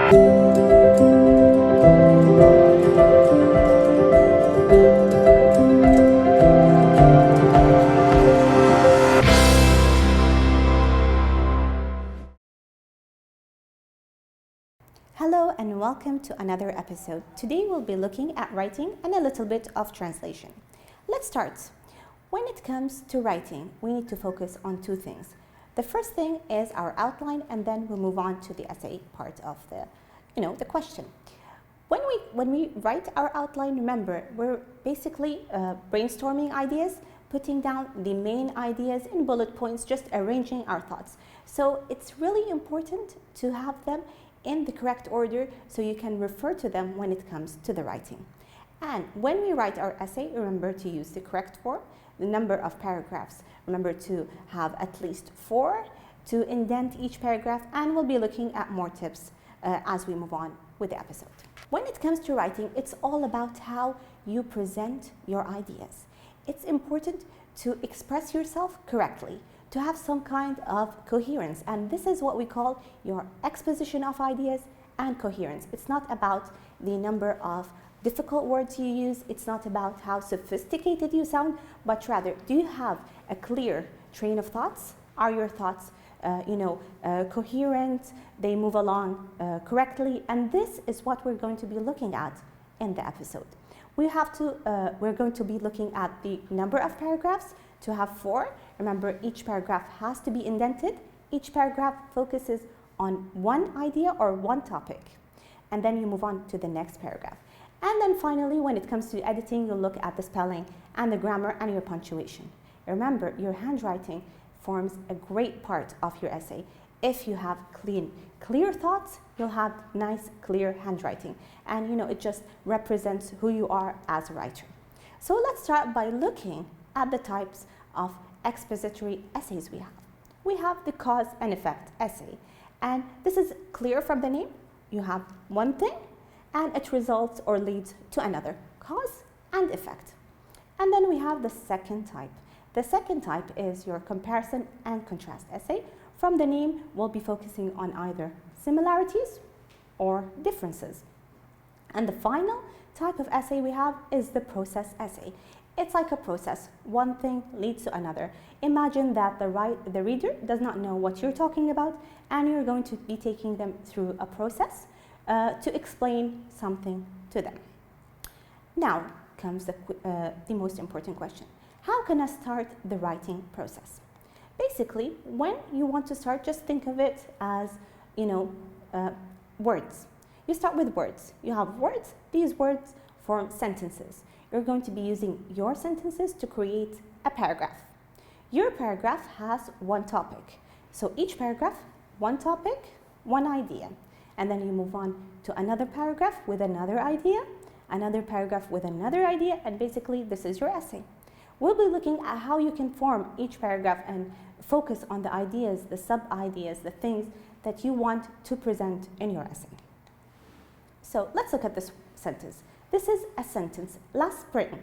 Hello and welcome to another episode. Today we'll be looking at writing and a little bit of translation. Let's start. When it comes to writing, we need to focus on two things. The first thing is our outline, and then we'll move on to the essay part of the question. When we write our outline, remember, we're basically brainstorming ideas, putting down the main ideas in bullet points, just arranging our thoughts. So it's really important to have them in the correct order so you can refer to them when it comes to the writing. And when we write our essay, remember to use the correct form, the number of paragraphs. Remember to have at least 4 to indent each paragraph, and we'll be looking at more tips as we move on with the episode. When it comes to writing, it's all about how you present your ideas. It's important to express yourself correctly, to have some kind of coherence, and this is what we call your exposition of ideas and coherence. It's not about the number of difficult words you use, it's not about how sophisticated you sound, but rather, do you have a clear train of thoughts? Are your thoughts coherent? They move along correctly? And this is what we're going to be looking at in the episode. We're going to be looking at the number of paragraphs, to have 4. Remember, each paragraph has to be indented. Each paragraph focuses on one idea or one topic. And then you move on to the next paragraph. And then finally, when it comes to editing, you'll look at the spelling and the grammar and your punctuation. Remember, your handwriting forms a great part of your essay. If you have clear thoughts, you'll have nice, clear handwriting. And it just represents who you are as a writer. So let's start by looking at the types of expository essays we have. We have the cause and effect essay. And this is clear from the name. You have one thing, and it results or leads to another, cause and effect. And then we have the second type. The second type is your comparison and contrast essay. From the name, we'll be focusing on either similarities or differences. And the final type of essay we have is the process essay. It's like a process. One thing leads to another. Imagine that the reader does not know what you're talking about, and you're going to be taking them through a process to explain something to them. Now comes the most important question. How can I start the writing process? Basically, when you want to start, just think of it as, words. You start with words. You have words. These words form sentences. You're going to be using your sentences to create a paragraph. Your paragraph has one topic. So each paragraph, one topic, one idea. And then you move on to another paragraph with another idea, another paragraph with another idea, and basically this is your essay. We'll be looking at how you can form each paragraph and focus on the ideas, the sub-ideas, the things that you want to present in your essay. So let's look at this sentence. This is a sentence. Last spring,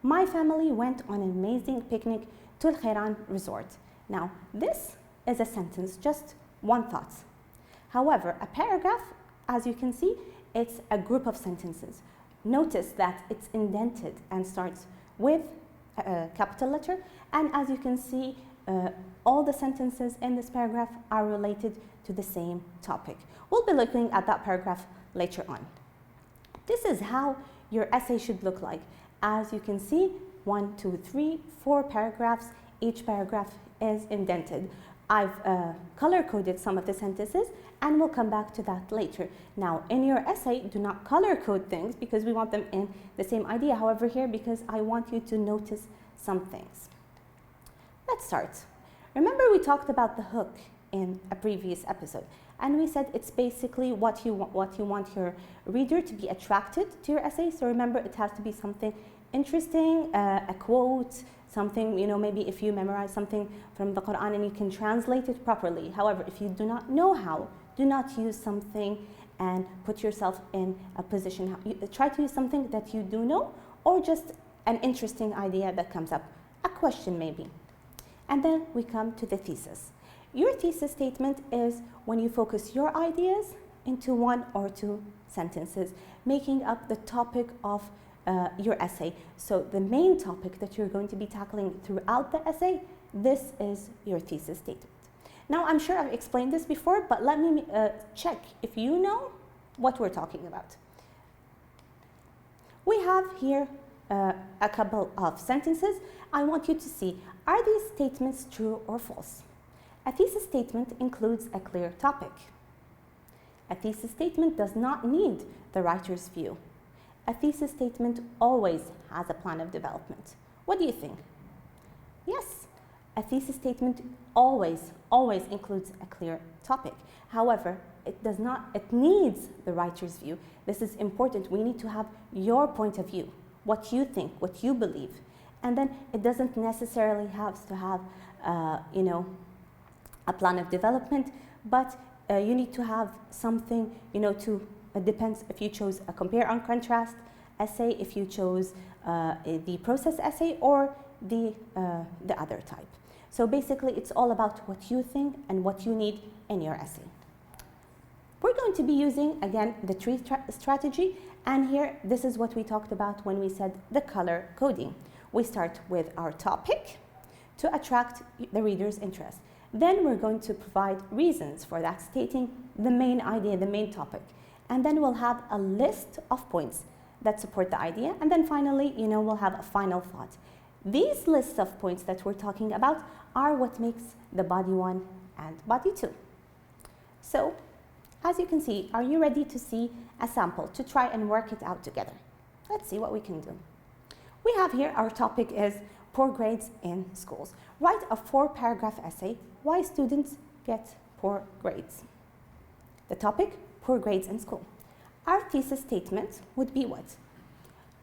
my family went on an amazing picnic to Al Khairan Resort. Now, this is a sentence, just one thought. However, a paragraph, as you can see, it's a group of sentences. Notice that it's indented and starts with a capital letter, and as you can see, all the sentences in this paragraph are related to the same topic. We'll be looking at that paragraph later on. This is how your essay should look like. As you can see, 1, 2, 3, 4 paragraphs. Each paragraph is indented. I've color-coded some of the sentences, and we'll come back to that later. Now, in your essay, do not color-code things because we want them in the same idea. However, here, because I want you to notice some things. Let's start. Remember, we talked about the hook in a previous episode, and we said it's basically what you want your reader to be attracted to your essay. So remember, it has to be something interesting, a quote, something, maybe if you memorize something from the Quran and you can translate it properly. However, if you do not know how, do not use something and put yourself in a position. Try to use something that you do know, or just an interesting idea that comes up, a question maybe. And then we come to the thesis. Your thesis statement is when you focus your ideas into 1 or 2 sentences, making up the topic of your essay. So the main topic that you're going to be tackling throughout the essay, this is your thesis statement. Now, I'm sure I've explained this before, but let me check if you know what we're talking about. We have here a couple of sentences. I want you to see, are these statements true or false? A thesis statement includes a clear topic. A thesis statement does not need the writer's view. A thesis statement always has a plan of development. What do you think? Yes, a thesis statement always includes a clear topic. However, it needs the writer's view. This is important. We need to have your point of view, what you think, what you believe. And then it doesn't necessarily have to have, a plan of development, but you need to have something, it depends if you chose a compare and contrast essay, if you chose the process essay, or the other type. So basically, it's all about what you think and what you need in your essay. We're going to be using, again, the tree strategy, and here, this is what we talked about when we said the color coding. We start with our topic to attract the reader's interest. Then we're going to provide reasons for that, stating the main idea, the main topic. And then we'll have a list of points that support the idea. And then finally, we'll have a final thought. These lists of points that we're talking about are what makes the body 1 and body 2. So, as you can see, are you ready to see a sample to try and work it out together? Let's see what we can do. We have here, our topic is poor grades in schools. Write a 4-paragraph essay, why students get poor grades. The topic, poor grades in school. Our thesis statement would be what?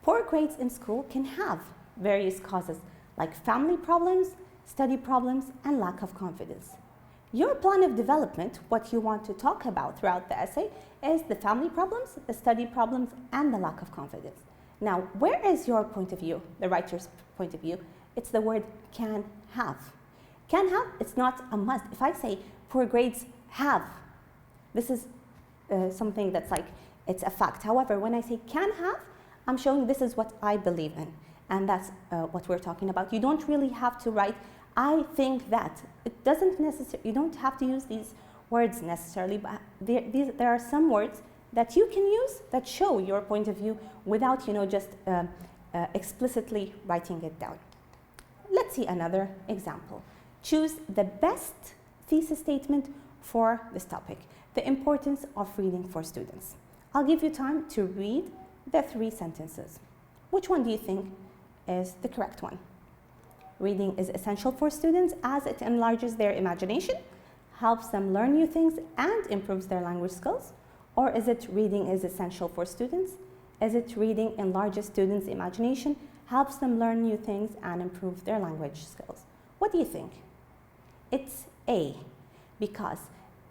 Poor grades in school can have various causes like family problems, study problems, and lack of confidence. Your plan of development, what you want to talk about throughout the essay, is the family problems, the study problems, and the lack of confidence. Now, where is your point of view, the writer's point of view? It's the word can have. Can have, it's not a must. If I say poor grades have, this is something that's like, it's a fact. However, when I say can have, I'm showing this is what I believe in. And that's what we're talking about. You don't really have to write, I think that. It doesn't necessarily, you don't have to use these words necessarily, but there are some words that you can use that show your point of view without, just explicitly writing it down. Let's see another example. Choose the best thesis statement for this topic. The importance of reading for students. I'll give you time to read the 3 sentences. Which one do you think is the correct one? Reading is essential for students as it enlarges their imagination, helps them learn new things, and improves their language skills? Or is it reading is essential for students? Is it reading enlarges students' imagination, helps them learn new things, and improve their language skills? What do you think? It's A, because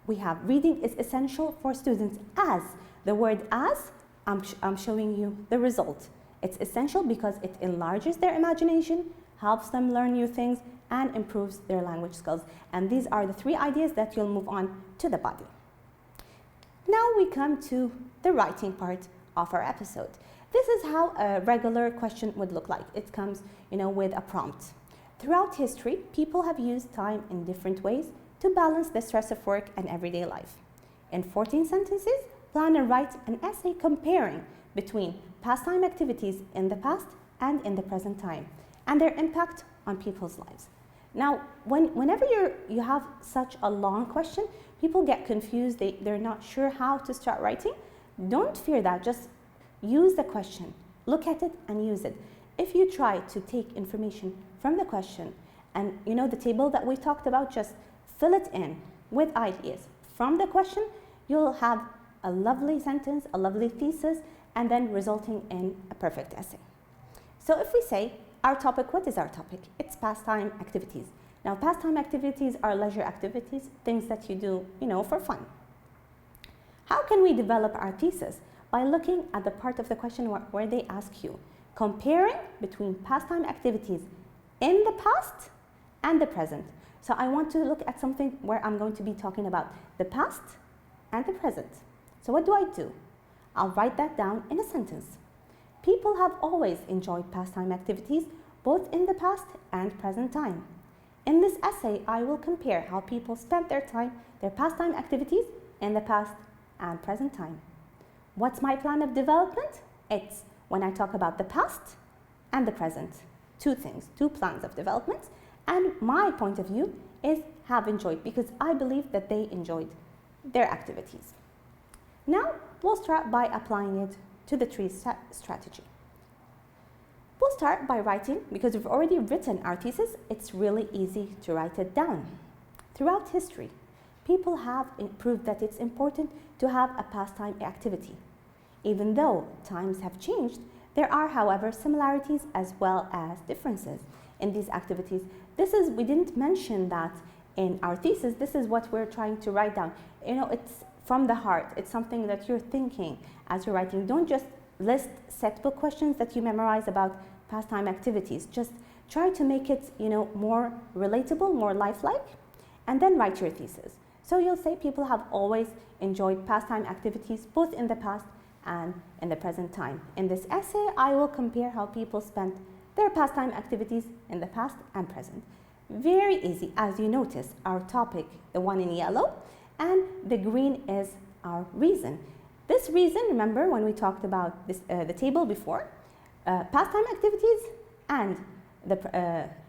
we have reading is essential for students as. The word as, I'm showing you the result. It's essential because it enlarges their imagination, helps them learn new things, and improves their language skills. And these are the 3 ideas that you'll move on to the body. Now we come to the writing part of our episode. This is how a regular question would look like. It comes, with a prompt. Throughout history, people have used time in different ways to balance the stress of work and everyday life. In 14 sentences, plan and write an essay comparing between pastime activities in the past and in the present time, and their impact on people's lives. Now, whenever you have such a long question, people get confused, they're not sure how to start writing. Don't fear that, just use the question, look at it and use it. If you try to take information from the question and the table that we talked about, just fill it in with ideas from the question, you'll have a lovely sentence, a lovely thesis, and then resulting in a perfect essay. So if we say, our topic, what is our topic? It's pastime activities. Now, pastime activities are leisure activities, things that you do, for fun. How can we develop our thesis? By looking at the part of the question where they ask you, comparing between pastime activities in the past and the present. So I want to look at something where I'm going to be talking about the past and the present. So what do? I'll write that down in a sentence. People have always enjoyed pastime activities, both in the past and present time. In this essay, I will compare how people spent their pastime activities in the past and present time. What's my plan of development? It's when I talk about the past and the present. Two things, two plans of development. And my point of view is have enjoyed, because I believe that they enjoyed their activities. Now, we'll start by applying it to the tree strategy. We'll start by writing, because we've already written our thesis, it's really easy to write it down. Throughout history, people have proved that it's important to have a pastime activity. Even though times have changed, there are, however, similarities as well as differences in these activities. We didn't mention that in our thesis. This is what we're trying to write down. It's from the heart. It's something that you're thinking as you're writing. Don't just list set book questions that you memorize about pastime activities. Just try to make it, more relatable, more lifelike, and then write your thesis. So you'll say people have always enjoyed pastime activities, both in the past and in the present time. In this essay, I will compare how people spent their pastime activities in the past and present. Very easy. As you notice, our topic, the one in yellow, and the green is our reason. This reason, remember when we talked about this, the table before, pastime activities and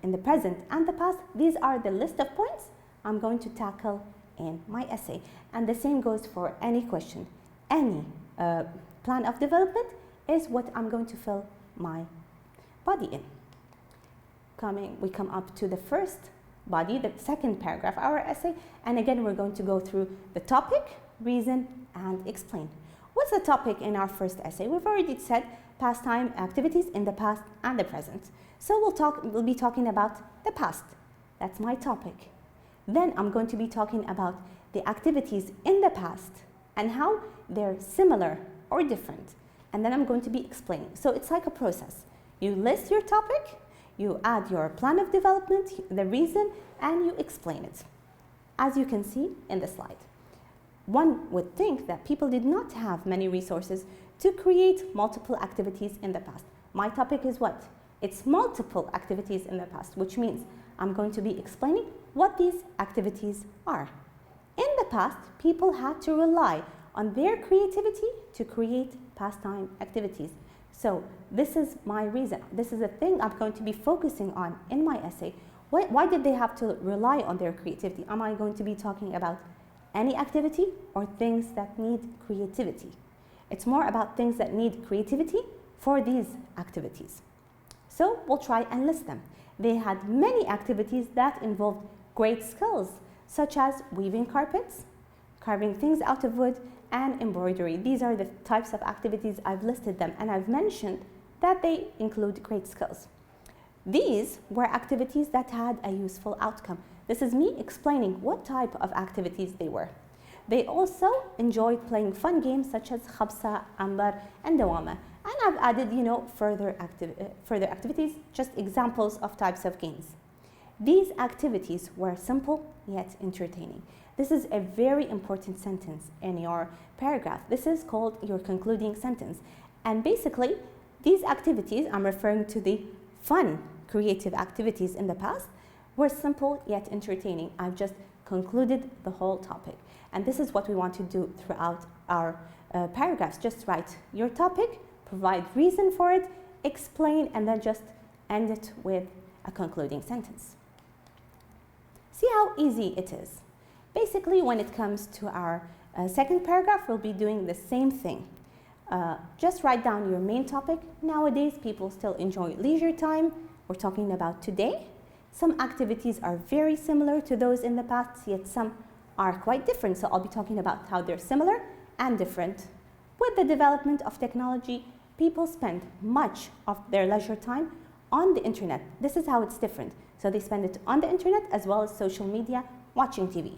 in the present and the past, these are the list of points I'm going to tackle in my essay. And the same goes for any question. Any plan of development is what I'm going to fill my body in. We come up to the first body, the second paragraph of our essay, and again we're going to go through the topic, reason, and explain. What's the topic in our first essay? We've already said pastime activities in the past and the present. So we'll be talking about the past. That's my topic. Then I'm going to be talking about the activities in the past and how they're similar or different. And then I'm going to be explaining. So it's like a process. You list your topic, you add your plan of development, the reason, and you explain it. As you can see in the slide. One would think that people did not have many resources to create multiple activities in the past. My topic is what? It's multiple activities in the past, which means I'm going to be explaining what these activities are. In the past, people had to rely on their creativity to create pastime activities. So this is my reason. This is the thing I'm going to be focusing on in my essay. Why did they have to rely on their creativity? Am I going to be talking about any activity or things that need creativity? It's more about things that need creativity for these activities. So we'll try and list them. They had many activities that involved great skills, such as weaving carpets, carving things out of wood, and embroidery. These are the types of activities I've listed them, and I've mentioned that they include great skills. These were activities that had a useful outcome. This is me explaining what type of activities they were. They also enjoyed playing fun games such as khabsa, ambar, and dawama. And I've added, further activities, just examples of types of games. These activities were simple yet entertaining. This is a very important sentence in your paragraph. This is called your concluding sentence. And basically, these activities, I'm referring to the fun, creative activities in the past, were simple yet entertaining. I've just concluded the whole topic. And this is what we want to do throughout our paragraphs. Just write your topic, provide reason for it, explain, and then just end it with a concluding sentence. See how easy it is. Basically, when it comes to our second paragraph, we'll be doing the same thing. Just write down your main topic. Nowadays, people still enjoy leisure time. We're talking about today. Some activities are very similar to those in the past, yet some are quite different. So I'll be talking about how they're similar and different. With the development of technology, people spend much of their leisure time on the internet. This is how it's different. So they spend it on the internet as well as social media, watching TV.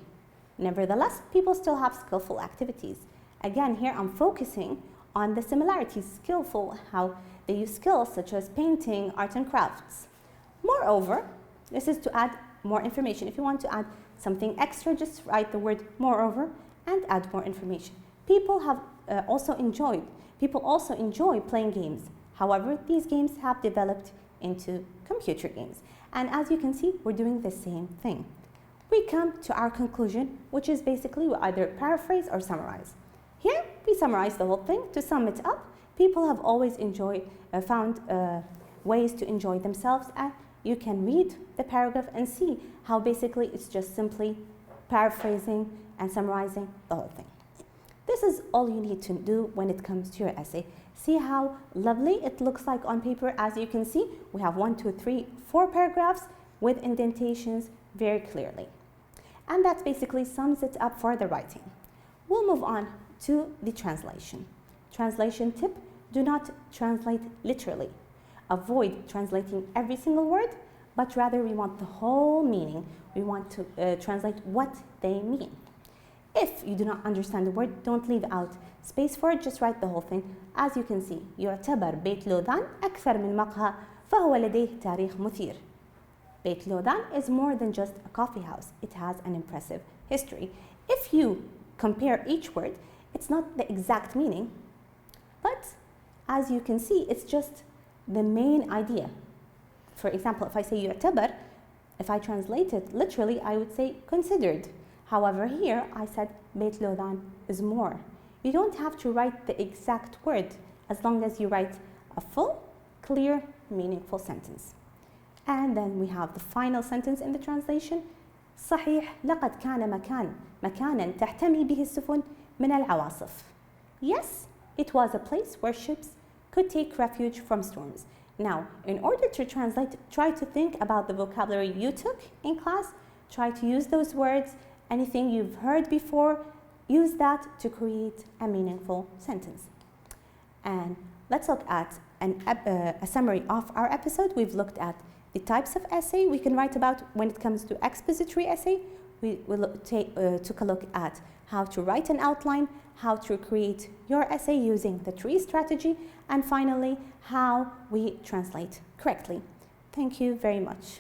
Nevertheless, people still have skillful activities. Again, here I'm focusing on the similarities, skillful, how they use skills such as painting, art and crafts. Moreover, this is to add more information. If you want to add something extra, just write the word moreover and add more information. People also enjoy playing games. However, these games have developed into computer games. And as you can see, we're doing the same thing. We come to our conclusion, which is basically we either paraphrase or summarize. Here, we summarize the whole thing. To sum it up, people have always found ways to enjoy themselves, and you can read the paragraph and see how basically it's just simply paraphrasing and summarizing the whole thing. This is all you need to do when it comes to your essay. See how lovely it looks like on paper. As you can see, we have 1, 2, 3, 4 paragraphs with indentations very clearly. And that basically sums it up for the writing. We'll move on to the translation. Translation tip: do not translate literally. Avoid translating every single word, but rather we want the whole meaning. We want to translate what they mean. If you do not understand the word, don't leave out space for it, just write the whole thing. As you can see, يعتبر بيت لوذان أكثر من مقهى فهو لديه تاريخ مثير. بيت لوذان is more than just a coffee house. It has an impressive history. If you compare each word, it's not the exact meaning, but as you can see, it's just the main idea. For example, if I say يعتبر, if I translate it literally, I would say considered. However, here I said بيت لوذان is more. You don't have to write the exact word as long as you write a full, clear, meaningful sentence. And then we have the final sentence in the translation. صحيح لقد كان مكانا تحتمي به السفن من العواصف. Yes, it was a place where ships could take refuge from storms. Now, in order to translate, try to think about the vocabulary you took in class. Try to use those words. Anything you've heard before, use that to create a meaningful sentence. And let's look at a summary of our episode. We've looked at the types of essay we can write about when it comes to expository essay. We took a look at how to write an outline, how to create your essay using the tree strategy, and finally, how we translate correctly. Thank you very much.